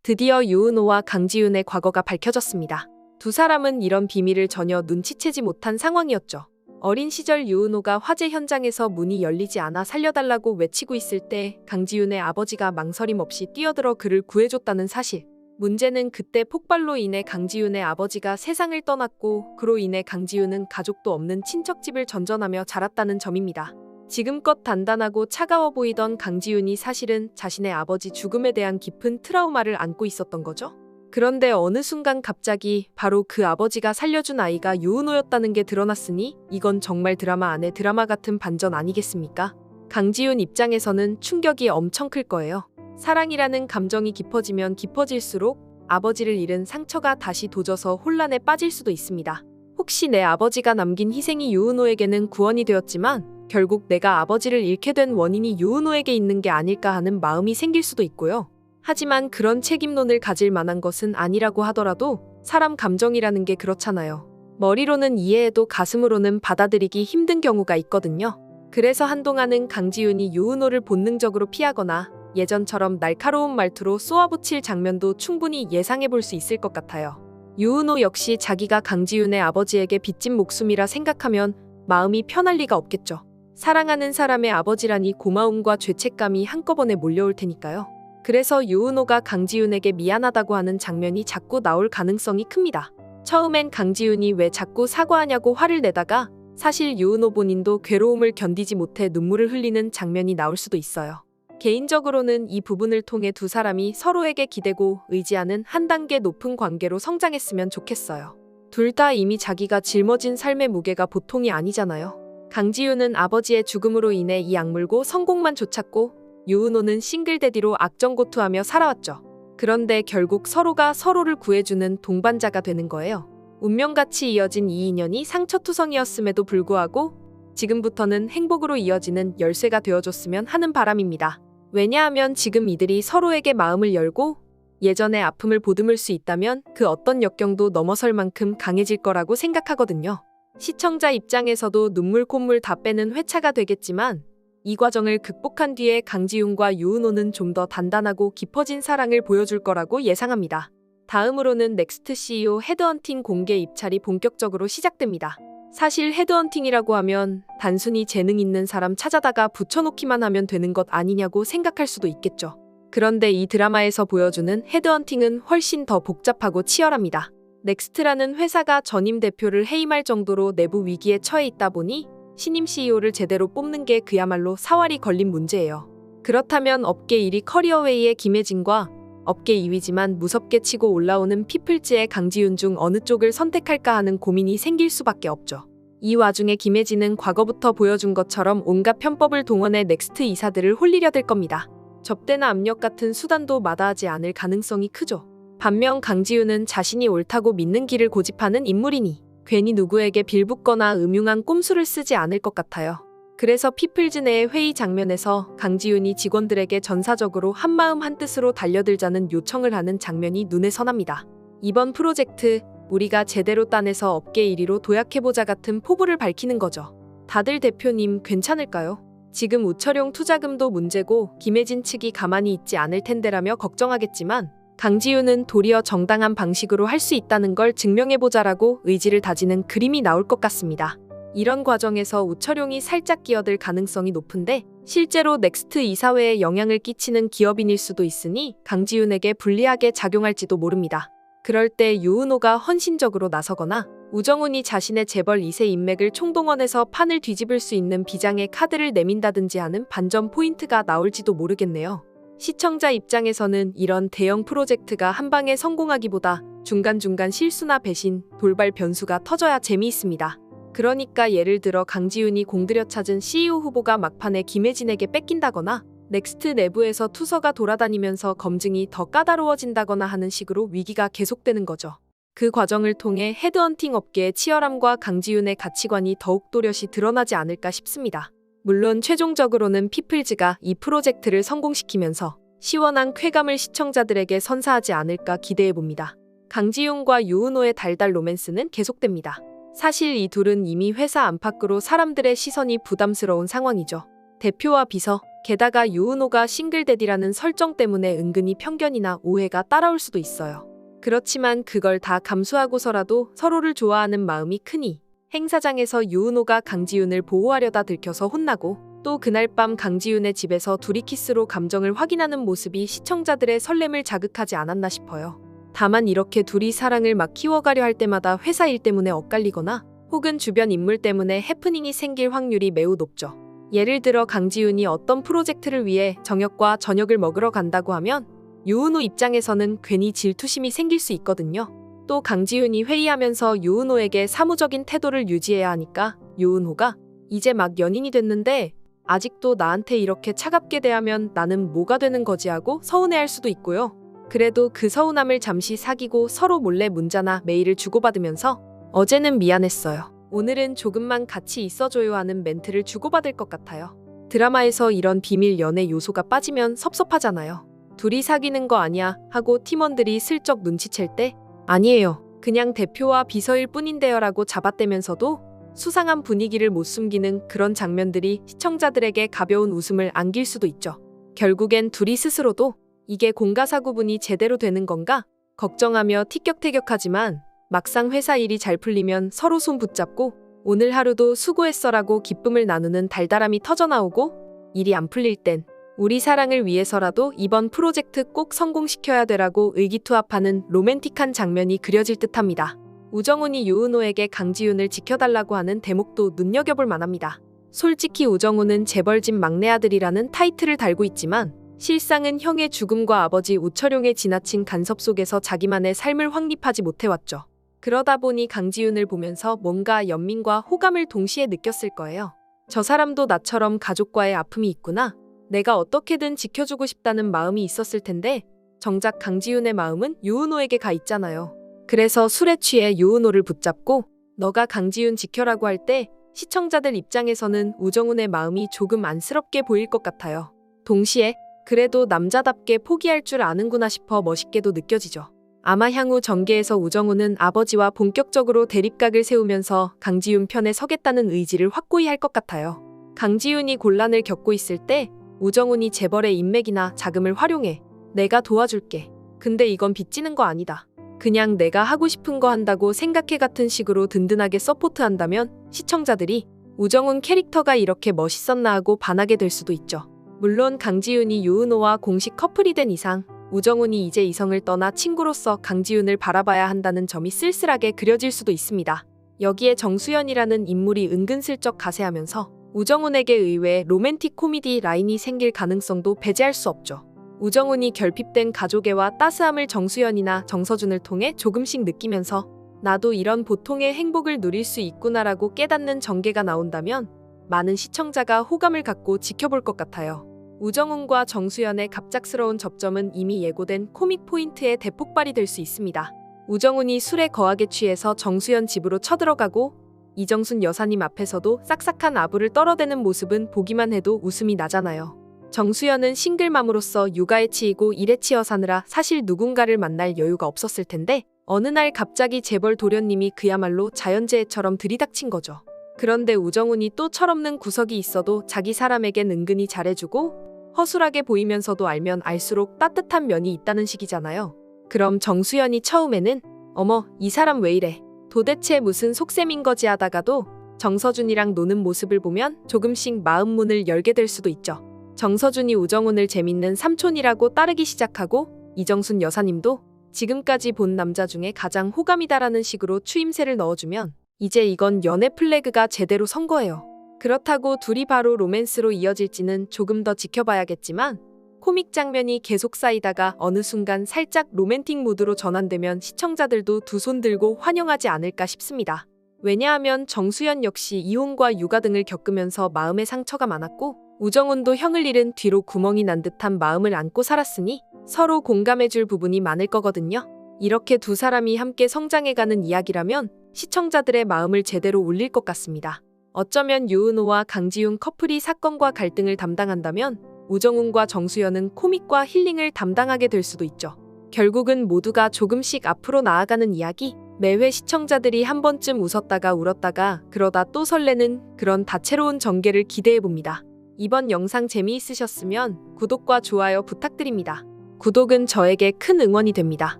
드디어 유은호와 강지윤의 과거가 밝혀졌습니다. 두 사람은 이런 비밀을 전혀 눈치채지 못한 상황이었죠. 어린 시절 유은호가 화재 현장에서 문이 열리지 않아 살려달라고 외치고 있을 때 강지윤의 아버지가 망설임 없이 뛰어들어 그를 구해줬다는 사실. 문제는 그때 폭발로 인해 강지윤의 아버지가 세상을 떠났고 그로 인해 강지윤은 가족도 없는 친척집을 전전하며 자랐다는 점입니다. 지금껏 단단하고 차가워 보이던 강지윤이 사실은 자신의 아버지 죽음에 대한 깊은 트라우마를 안고 있었던 거죠. 그런데 어느 순간 갑자기 바로 그 아버지가 살려준 아이가 유은호였다는 게 드러났으니 이건 정말 드라마 안에 드라마 같은 반전 아니겠습니까? 강지윤 입장에서는 충격이 엄청 클 거예요. 사랑이라는 감정이 깊어지면 깊어질수록 아버지를 잃은 상처가 다시 도져서 혼란에 빠질 수도 있습니다. 혹시 내 아버지가 남긴 희생이 유은호에게는 구원이 되었지만 결국 내가 아버지를 잃게 된 원인이 유은호에게 있는 게 아닐까 하는 마음이 생길 수도 있고요. 하지만 그런 책임론을 가질 만한 것은 아니라고 하더라도 사람 감정이라는 게 그렇잖아요. 머리로는 이해해도 가슴으로는 받아들이기 힘든 경우가 있거든요. 그래서 한동안은 강지윤이 유은호를 본능적으로 피하거나 예전처럼 날카로운 말투로 쏘아붙일 장면도 충분히 예상해볼 수 있을 것 같아요. 유은호 역시 자기가 강지윤의 아버지에게 빚진 목숨이라 생각하면 마음이 편할 리가 없겠죠. 사랑하는 사람의 아버지라니 고마움과 죄책감이 한꺼번에 몰려올 테니까요. 그래서 유은호가 강지윤에게 미안하다고 하는 장면이 자꾸 나올 가능성이 큽니다. 처음엔 강지윤이 왜 자꾸 사과하냐고 화를 내다가 사실 유은호 본인도 괴로움을 견디지 못해 눈물을 흘리는 장면이 나올 수도 있어요. 개인적으로는 이 부분을 통해 두 사람이 서로에게 기대고 의지하는 한 단계 높은 관계로 성장했으면 좋겠어요. 둘 다 이미 자기가 짊어진 삶의 무게가 보통이 아니잖아요. 강지윤은 아버지의 죽음으로 인해 이 악물고 성공만 좇았고 유은호는 싱글데디로 악정고투하며 살아왔죠. 그런데 결국 서로가 서로를 구해주는 동반자가 되는 거예요. 운명같이 이어진 이 인연이 상처투성이었음에도 불구하고 지금부터는 행복으로 이어지는 열쇠가 되어줬으면 하는 바람입니다. 왜냐하면 지금 이들이 서로에게 마음을 열고 예전의 아픔을 보듬을 수 있다면 그 어떤 역경도 넘어설 만큼 강해질 거라고 생각하거든요. 시청자 입장에서도 눈물 콧물 다 빼는 회차가 되겠지만 이 과정을 극복한 뒤에 강지윤과 유은호는 좀 더 단단하고 깊어진 사랑을 보여줄 거라고 예상합니다. 다음으로는 넥스트 CEO 헤드헌팅 공개 입찰이 본격적으로 시작됩니다. 사실 헤드헌팅이라고 하면 단순히 재능 있는 사람 찾아다가 붙여놓기만 하면 되는 것 아니냐고 생각할 수도 있겠죠. 그런데 이 드라마에서 보여주는 헤드헌팅은 훨씬 더 복잡하고 치열합니다. 넥스트라는 회사가 전임 대표를 해임할 정도로 내부 위기에 처해 있다 보니 신임 CEO를 제대로 뽑는 게 그야말로 사활이 걸린 문제예요. 그렇다면 업계 1위 커리어웨이의 김혜진과 업계 2위지만 무섭게 치고 올라오는 피플즈의 강지윤 중 어느 쪽을 선택할까 하는 고민이 생길 수밖에 없죠. 이 와중에 김혜진은 과거부터 보여준 것처럼 온갖 편법을 동원해 넥스트 이사들을 홀리려 들 겁니다. 접대나 압력 같은 수단도 마다하지 않을 가능성이 크죠. 반면 강지윤은 자신이 옳다고 믿는 길을 고집하는 인물이니 괜히 누구에게 빌붙거나 음흉한 꼼수를 쓰지 않을 것 같아요. 그래서 피플즈 내의 회의 장면에서 강지윤이 직원들에게 전사적으로 한마음 한뜻으로 달려들자는 요청을 하는 장면이 눈에 선합니다. 이번 프로젝트 우리가 제대로 따내서 업계 1위로 도약해보자 같은 포부를 밝히는 거죠. 다들 대표님 괜찮을까요? 지금 우철용 투자금도 문제고 김혜진 측이 가만히 있지 않을 텐데라며 걱정하겠지만 강지윤은 도리어 정당한 방식으로 할 수 있다는 걸 증명해보자라고 의지를 다지는 그림이 나올 것 같습니다. 이런 과정에서 우철용이 살짝 끼어들 가능성이 높은데 실제로 넥스트 이사회에 영향을 끼치는 기업인일 수도 있으니 강지윤에게 불리하게 작용할지도 모릅니다. 그럴 때 유은호가 헌신적으로 나서거나 우정훈이 자신의 재벌 2세 인맥을 총동원해서 판을 뒤집을 수 있는 비장의 카드를 내민다든지 하는 반전 포인트가 나올지도 모르겠네요. 시청자 입장에서는 이런 대형 프로젝트가 한 방에 성공하기보다 중간중간 실수나 배신, 돌발 변수가 터져야 재미있습니다. 그러니까 예를 들어 강지윤이 공들여 찾은 CEO 후보가 막판에 김혜진에게 뺏긴다거나 넥스트 내부에서 투서가 돌아다니면서 검증이 더 까다로워진다거나 하는 식으로 위기가 계속되는 거죠. 그 과정을 통해 헤드헌팅 업계의 치열함과 강지윤의 가치관이 더욱 또렷이 드러나지 않을까 싶습니다. 물론 최종적으로는 피플즈가 이 프로젝트를 성공시키면서 시원한 쾌감을 시청자들에게 선사하지 않을까 기대해봅니다. 강지윤과 유은호의 달달 로맨스는 계속됩니다. 사실 이 둘은 이미 회사 안팎으로 사람들의 시선이 부담스러운 상황이죠. 대표와 비서, 게다가 유은호가 싱글데디라는 설정 때문에 은근히 편견이나 오해가 따라올 수도 있어요. 그렇지만 그걸 다 감수하고서라도 서로를 좋아하는 마음이 크니 행사장에서 유은호가 강지윤을 보호하려다 들켜서 혼나고 또 그날 밤 강지윤의 집에서 둘이 키스로 감정을 확인하는 모습이 시청자들의 설렘을 자극하지 않았나 싶어요. 다만 이렇게 둘이 사랑을 막 키워가려 할 때마다 회사 일 때문에 엇갈리거나 혹은 주변 인물 때문에 해프닝이 생길 확률이 매우 높죠. 예를 들어 강지윤이 어떤 프로젝트를 위해 정혁과 저녁을 먹으러 간다고 하면 유은호 입장에서는 괜히 질투심이 생길 수 있거든요. 또 강지윤이 회의하면서 유은호에게 사무적인 태도를 유지해야 하니까 유은호가 이제 막 연인이 됐는데 아직도 나한테 이렇게 차갑게 대하면 나는 뭐가 되는 거지 하고 서운해할 수도 있고요. 그래도 그 서운함을 잠시 사귀고 서로 몰래 문자나 메일을 주고받으면서 어제는 미안했어요. 오늘은 조금만 같이 있어줘요 하는 멘트를 주고받을 것 같아요. 드라마에서 이런 비밀 연애 요소가 빠지면 섭섭하잖아요. 둘이 사귀는 거 아니야 하고 팀원들이 슬쩍 눈치챌 때 아니에요. 그냥 대표와 비서일 뿐인데요 라고 잡아떼면서도 수상한 분위기를 못 숨기는 그런 장면들이 시청자들에게 가벼운 웃음을 안길 수도 있죠. 결국엔 둘이 스스로도 이게 공가사구분이 제대로 되는 건가 걱정하며 티격태격하지만 막상 회사 일이 잘 풀리면 서로 손 붙잡고 오늘 하루도 수고했어라고 기쁨을 나누는 달달함이 터져나오고 일이 안 풀릴 땐 우리 사랑을 위해서라도 이번 프로젝트 꼭 성공시켜야 되라고 의기투합하는 로맨틱한 장면이 그려질 듯합니다. 우정훈이 유은호에게 강지윤을 지켜달라고 하는 대목도 눈여겨볼 만합니다. 솔직히 우정훈은 재벌집 막내 아들이라는 타이틀을 달고 있지만 실상은 형의 죽음과 아버지 우철용의 지나친 간섭 속에서 자기만의 삶을 확립하지 못해왔죠. 그러다 보니 강지윤을 보면서 뭔가 연민과 호감을 동시에 느꼈을 거예요. 저 사람도 나처럼 가족과의 아픔이 있구나. 내가 어떻게든 지켜주고 싶다는 마음이 있었을 텐데 정작 강지윤의 마음은 유은호에게 가 있잖아요. 그래서 술에 취해 유은호를 붙잡고 너가 강지윤 지켜라고 할 때 시청자들 입장에서는 우정훈의 마음이 조금 안쓰럽게 보일 것 같아요. 동시에 그래도 남자답게 포기할 줄 아는구나 싶어 멋있게도 느껴지죠. 아마 향후 전개에서 우정훈은 아버지와 본격적으로 대립각을 세우면서 강지윤 편에 서겠다는 의지를 확고히 할 것 같아요. 강지윤이 곤란을 겪고 있을 때 우정훈이 재벌의 인맥이나 자금을 활용해 내가 도와줄게. 근데 이건 빚지는 거 아니다. 그냥 내가 하고 싶은 거 한다고 생각해 같은 식으로 든든하게 서포트한다면 시청자들이 우정훈 캐릭터가 이렇게 멋있었나 하고 반하게 될 수도 있죠. 물론 강지윤이 유은호와 공식 커플이 된 이상 우정훈이 이제 이성을 떠나 친구로서 강지윤을 바라봐야 한다는 점이 쓸쓸하게 그려질 수도 있습니다. 여기에 정수연이라는 인물이 은근슬쩍 가세하면서 우정훈에게 의외의 로맨틱 코미디 라인이 생길 가능성도 배제할 수 없죠. 우정훈이 결핍된 가족애와 따스함을 정수연이나 정서준을 통해 조금씩 느끼면서 나도 이런 보통의 행복을 누릴 수 있구나라고 깨닫는 전개가 나온다면 많은 시청자가 호감을 갖고 지켜볼 것 같아요. 우정훈과 정수연의 갑작스러운 접점은 이미 예고된 코믹 포인트의 대폭발이 될 수 있습니다. 우정훈이 술에 거하게 취해서 정수연 집으로 쳐들어가고 이정순 여사님 앞에서도 싹싹한 아부를 떨어대는 모습은 보기만 해도 웃음이 나잖아요. 정수연은 싱글맘으로서 육아에 치이고 일에 치여 사느라 사실 누군가를 만날 여유가 없었을 텐데 어느 날 갑자기 재벌 도련님이 그야말로 자연재해처럼 들이닥친 거죠. 그런데 우정훈이 또 철없는 구석이 있어도 자기 사람에겐 은근히 잘해주고 허술하게 보이면서도 알면 알수록 따뜻한 면이 있다는 식이잖아요. 그럼 정수연이 처음에는 어머 이 사람 왜 이래 도대체 무슨 속셈인 거지 하다가도 정서준이랑 노는 모습을 보면 조금씩 마음 문을 열게 될 수도 있죠. 정서준이 우정훈을 재밌는 삼촌이라고 따르기 시작하고 이정순 여사님도 지금까지 본 남자 중에 가장 호감이다라는 식으로 추임새를 넣어주면 이제 이건 연애 플래그가 제대로 선 거예요. 그렇다고 둘이 바로 로맨스로 이어질지는 조금 더 지켜봐야겠지만 코믹 장면이 계속 쌓이다가 어느 순간 살짝 로맨틱 무드로 전환되면 시청자들도 두 손 들고 환영하지 않을까 싶습니다. 왜냐하면 정수연 역시 이혼과 육아 등을 겪으면서 마음의 상처가 많았고 우정훈도 형을 잃은 뒤로 구멍이 난 듯한 마음을 안고 살았으니 서로 공감해줄 부분이 많을 거거든요. 이렇게 두 사람이 함께 성장해가는 이야기라면 시청자들의 마음을 제대로 울릴 것 같습니다. 어쩌면 유은호와 강지윤 커플이 사건과 갈등을 담당한다면 우정훈과 정수연은 코믹과 힐링을 담당하게 될 수도 있죠. 결국은 모두가 조금씩 앞으로 나아가는 이야기, 매회 시청자들이 한 번쯤 웃었다가 울었다가 그러다 또 설레는 그런 다채로운 전개를 기대해봅니다. 이번 영상 재미있으셨으면 구독과 좋아요 부탁드립니다. 구독은 저에게 큰 응원이 됩니다.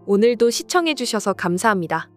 오늘도 시청해주셔서 감사합니다.